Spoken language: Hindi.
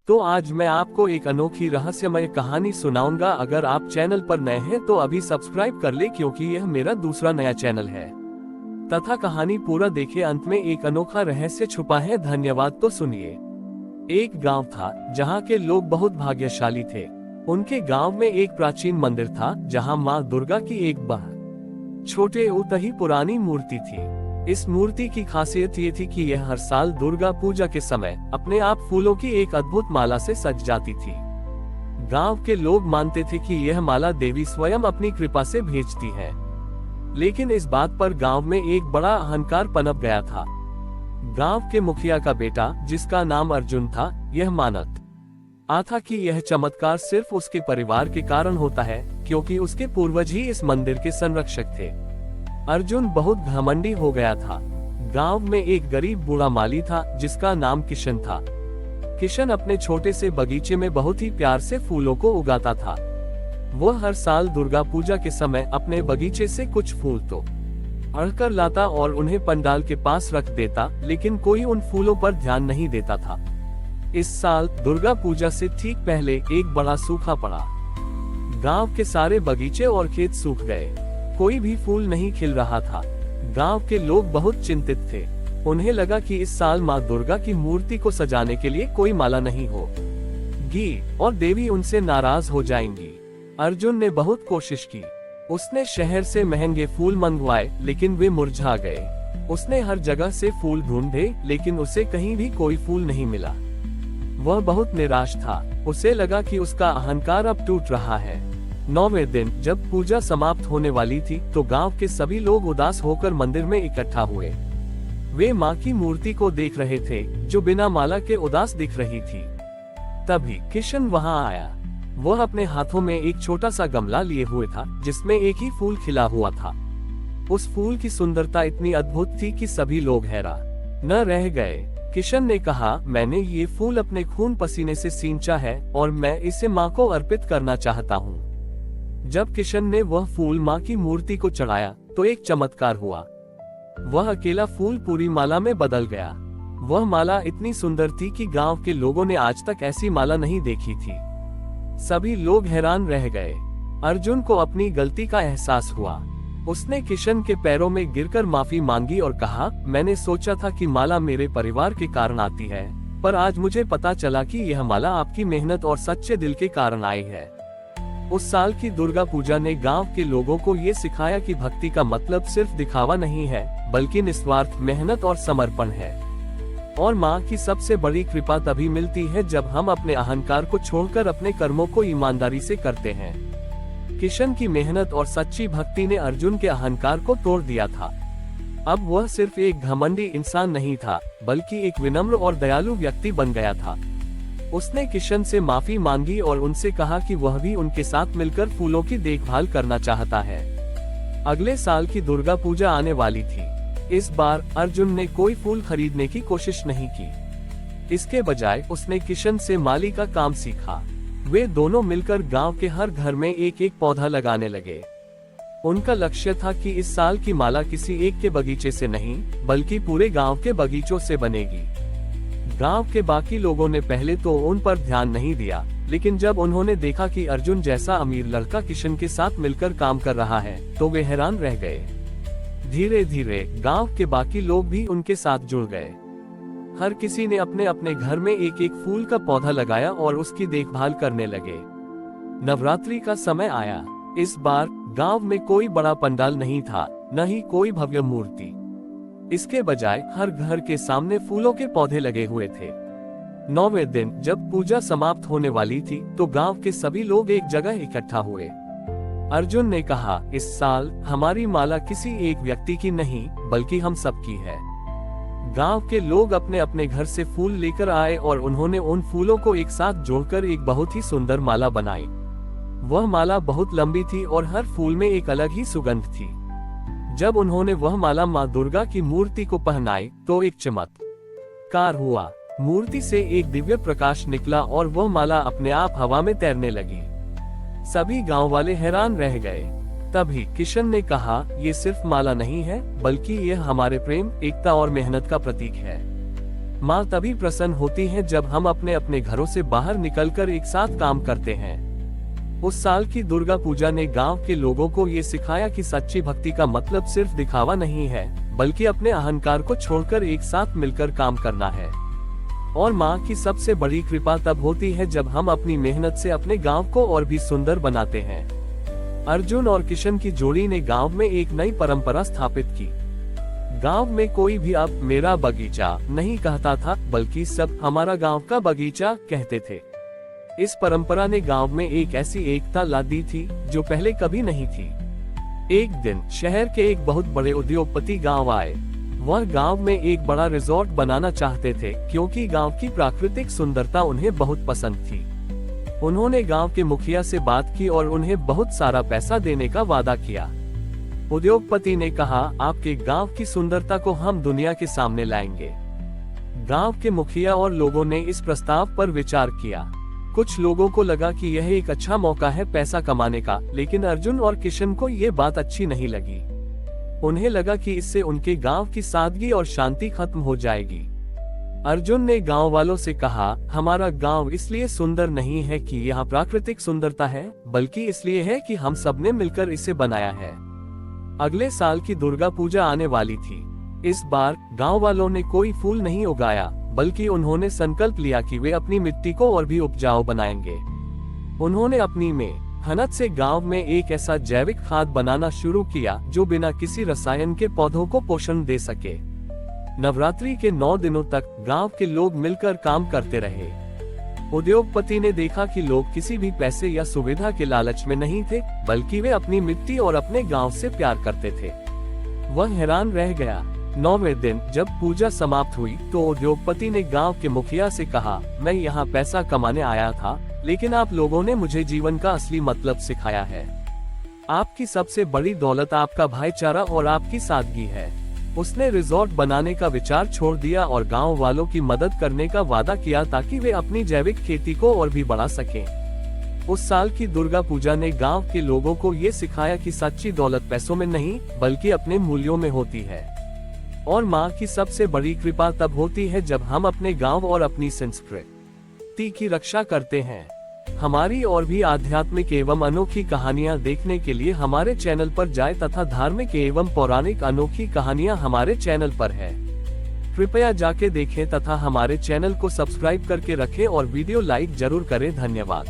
तो आज मैं आपको एक अनोखी रहस्यमय कहानी सुनाऊंगा। अगर आप चैनल पर नए हैं तो अभी सब्सक्राइब कर ले, क्योंकि यह मेरा दूसरा नया चैनल है। तथा कहानी पूरा देखे, अंत में एक अनोखा रहस्य छुपा है। धन्यवाद। तो सुनिए। एक गांव था जहां के लोग बहुत भाग्यशाली थे। उनके गांव में एक प्राचीन मंदिर था जहां मां दुर्गा की एक छोटे उतही पुरानी मूर्ति थी। इस मूर्ति की खासियत ये थी कि यह हर साल दुर्गा पूजा के समय अपने आप फूलों की एक अद्भुत माला से सज जाती थी। गांव के लोग मानते थे कि यह माला देवी स्वयं अपनी कृपा से भेजती है। लेकिन इस बात पर गांव में एक बड़ा अहंकार पनप गया था। गांव के मुखिया का बेटा, जिसका नाम अर्जुन था, यह मानता था कि यह चमत्कार सिर्फ उसके परिवार के कारण होता है, क्योंकि उसके पूर्वज ही इस मंदिर के संरक्षक थे। अर्जुन बहुत घमंडी हो गया था। गांव में एक गरीब बूढ़ा माली था जिसका नाम किशन था। किशन अपने छोटे से बगीचे में बहुत ही प्यार से फूलों को उगाता था। वह हर साल दुर्गा पूजा के समय अपने बगीचे से कुछ फूल तो अड़कर लाता और उन्हें पंडाल के पास रख देता, लेकिन कोई उन फूलों पर ध्यान नहीं देता था। इस साल दुर्गा पूजा से ठीक पहले एक बड़ा सूखा पड़ा। गांव के सारे बगीचे और खेत सूख गए। कोई भी फूल नहीं खिल रहा था। गांव के लोग बहुत चिंतित थे। उन्हें लगा कि इस साल मां दुर्गा की मूर्ति को सजाने के लिए कोई माला नहीं होगी और देवी उनसे नाराज हो जाएंगी। अर्जुन ने बहुत कोशिश की। उसने शहर से महंगे फूल मंगवाए, लेकिन वे मुरझा गए। उसने हर जगह से फूल ढूंढे, लेकिन उसे कहीं भी कोई फूल नहीं मिला। वह बहुत निराश था। उसे लगा कि उसका अहंकार अब टूट रहा है। 9वें दिन जब पूजा समाप्त होने वाली थी तो गांव के सभी लोग उदास होकर मंदिर में इकट्ठा हुए। वे मां की मूर्ति को देख रहे थे, जो बिना माला के उदास दिख रही थी। तभी किशन वहां आया। वह अपने हाथों में एक छोटा सा गमला लिए हुए था, जिसमें एक ही फूल खिला हुआ था। उस फूल की सुंदरता इतनी अद्भुत थी कि सभी लोग हैरान न रह गए। किशन ने कहा, मैंने ये फूल अपने खून पसीने से सींचा है और मैं इसे मां को अर्पित करना चाहता हूँ। जब किशन ने वह फूल मां की मूर्ति को चढ़ाया तो एक चमत्कार हुआ। वह अकेला फूल पूरी माला में बदल गया। वह माला इतनी सुंदर थी कि गांव के लोगों ने आज तक ऐसी माला नहीं देखी थी। सभी लोग हैरान रह गए। अर्जुन को अपनी गलती का एहसास हुआ। उसने किशन के पैरों में गिरकर माफी मांगी और कहा, मैंने सोचा था कि माला मेरे परिवार के कारण आती है, पर आज मुझे पता चला कि यह माला आपकी मेहनत और सच्चे दिल के कारण आई है। उस साल की दुर्गा पूजा ने गांव के लोगों को ये सिखाया कि भक्ति का मतलब सिर्फ दिखावा नहीं है, बल्कि निस्वार्थ मेहनत और समर्पण है। और मां की सबसे बड़ी कृपा तभी मिलती है जब हम अपने अहंकार को छोड़कर अपने कर्मों को ईमानदारी से करते हैं। किशन की मेहनत और सच्ची भक्ति ने अर्जुन के अहंकार को तोड़ दिया था। अब वह सिर्फ एक घमंडी इंसान नहीं था, बल्कि एक विनम्र और दयालु व्यक्ति बन गया था। उसने किशन से माफी मांगी और उनसे कहा कि वह भी उनके साथ मिलकर फूलों की देखभाल करना चाहता है। अगले साल की दुर्गा पूजा आने वाली थी। इस बार अर्जुन ने कोई फूल खरीदने की कोशिश नहीं की। इसके बजाय उसने किशन से माली का काम सीखा। वे दोनों मिलकर गांव के हर घर में एक एक पौधा लगाने लगे। उनका लक्ष्य था कि इस साल की माला किसी एक के बगीचे से नहीं, बल्कि पूरे गांव के बगीचों से बनेगी। गांव के बाकी लोगों ने पहले तो उन पर ध्यान नहीं दिया, लेकिन जब उन्होंने देखा कि अर्जुन जैसा अमीर लड़का किशन के साथ मिलकर काम कर रहा है, तो वे हैरान रह गए। धीरे धीरे गांव के बाकी लोग भी उनके साथ जुड़ गए। हर किसी ने अपने अपने घर में एक एक फूल का पौधा लगाया और उसकी देखभाल करने लगे। नवरात्रि का समय आया। इस बार गांव में कोई बड़ा पंडाल नहीं था, न ही कोई भव्य मूर्ति। इसके बजाय हर घर के सामने फूलों के पौधे लगे हुए थे। 9वें दिन जब पूजा समाप्त होने वाली थी तो गांव के सभी लोग एक जगह इकट्ठा हुए। अर्जुन ने कहा, इस साल हमारी माला किसी एक व्यक्ति की नहीं, बल्कि हम सबकी है। गांव के लोग अपने अपने घर से फूल लेकर आए और उन्होंने उन फूलों को एक साथ जोड़कर एक बहुत ही सुंदर माला बनाई। वह माला बहुत लंबी थी और हर फूल में एक अलग ही सुगंध थी। जब उन्होंने वह माला मां दुर्गा की मूर्ति को पहनाई तो एक चमत्कार हुआ। मूर्ति से एक दिव्य प्रकाश निकला और वह माला अपने आप हवा में तैरने लगी। सभी गांव वाले हैरान रह गए। तभी किशन ने कहा, ये सिर्फ माला नहीं है, बल्कि यह हमारे प्रेम, एकता और मेहनत का प्रतीक है। माँ तभी प्रसन्न होती है जब हम अपने अपने घरों से बाहर निकलकर एक साथ काम करते हैं। उस साल की दुर्गा पूजा ने गांव के लोगों को ये सिखाया कि सच्ची भक्ति का मतलब सिर्फ दिखावा नहीं है, बल्कि अपने अहंकार को छोड़कर एक साथ मिलकर काम करना है। और माँ की सबसे बड़ी कृपा तब होती है जब हम अपनी मेहनत से अपने गांव को और भी सुंदर बनाते हैं। अर्जुन और किशन की जोड़ी ने गांव में एक नई परंपरा स्थापित की। गांव में कोई भी अब मेरा बगीचा नहीं कहता था, बल्कि सब हमारा गांव का बगीचा कहते थे। इस परंपरा ने गांव में एक ऐसी एकता ला दी थी जो पहले कभी नहीं थी। एक दिन शहर के एक बहुत बड़े उद्योगपति गांव आए। वह गांव में एक बड़ा रिजॉर्ट बनाना चाहते थे क्योंकि गांव की प्राकृतिक सुंदरता उन्हें बहुत पसंद थी। उन्होंने गांव के मुखिया से बात की और उन्हें बहुत सारा पैसा देने का वादा किया। उद्योगपति ने कहा, आपके गांव की सुंदरता को हम दुनिया के सामने लाएंगे। गांव के मुखिया और लोगों ने इस प्रस्ताव पर विचार किया। कुछ लोगों को लगा कि यह एक अच्छा मौका है पैसा कमाने का, लेकिन अर्जुन और किशन को ये बात अच्छी नहीं लगी। उन्हें लगा कि इससे उनके गांव की सादगी और शांति खत्म हो जाएगी। अर्जुन ने गांव वालों से कहा, हमारा गांव इसलिए सुंदर नहीं है कि यहाँ प्राकृतिक सुंदरता है, बल्कि इसलिए है कि हम सबने मिलकर इसे बनाया है। अगले साल की दुर्गा पूजा आने वाली थी। इस बार गांव वालों ने कोई फूल नहीं उगाया, बल्कि उन्होंने संकल्प लिया कि वे अपनी मिट्टी को और भी उपजाऊ बनाएंगे। उन्होंने अपनी मेहनत से गांव में एक ऐसा जैविक खाद बनाना शुरू किया जो बिना किसी रसायन के पौधों को पोषण दे सके। नवरात्रि के 9 दिनों तक गांव के लोग मिलकर काम करते रहे। उद्योगपति ने देखा कि लोग किसी भी पैसे या सुविधा के लालच में नहीं थे, बल्कि वे अपनी मिट्टी और अपने गांव से प्यार करते थे। वह हैरान रह गया। 9वें दिन जब पूजा समाप्त हुई तो उद्योगपति ने गांव के मुखिया से कहा, मैं यहाँ पैसा कमाने आया था, लेकिन आप लोगों ने मुझे जीवन का असली मतलब सिखाया है। आपकी सबसे बड़ी दौलत आपका भाईचारा और आपकी सादगी है। उसने रिजॉर्ट बनाने का विचार छोड़ दिया और गांव वालों की मदद करने का वादा किया ताकि वे अपनी जैविक खेती को और भी बढ़ा सकें। उस साल की दुर्गा पूजा ने गांव के लोगों को ये सिखाया कि सच्ची दौलत पैसों में नहीं, बल्कि अपने मूल्यों में होती है। और माँ की सबसे बड़ी कृपा तब होती है जब हम अपने गांव और अपनी संस्कृति की रक्षा करते हैं। हमारी और भी आध्यात्मिक एवं अनोखी कहानियाँ देखने के लिए हमारे चैनल पर जाएं तथा धार्मिक एवं पौराणिक अनोखी कहानियाँ हमारे चैनल पर है। कृपया जाके देखें तथा हमारे चैनल को सब्सक्राइब करके रखें और वीडियो लाइक जरूर करें। धन्यवाद।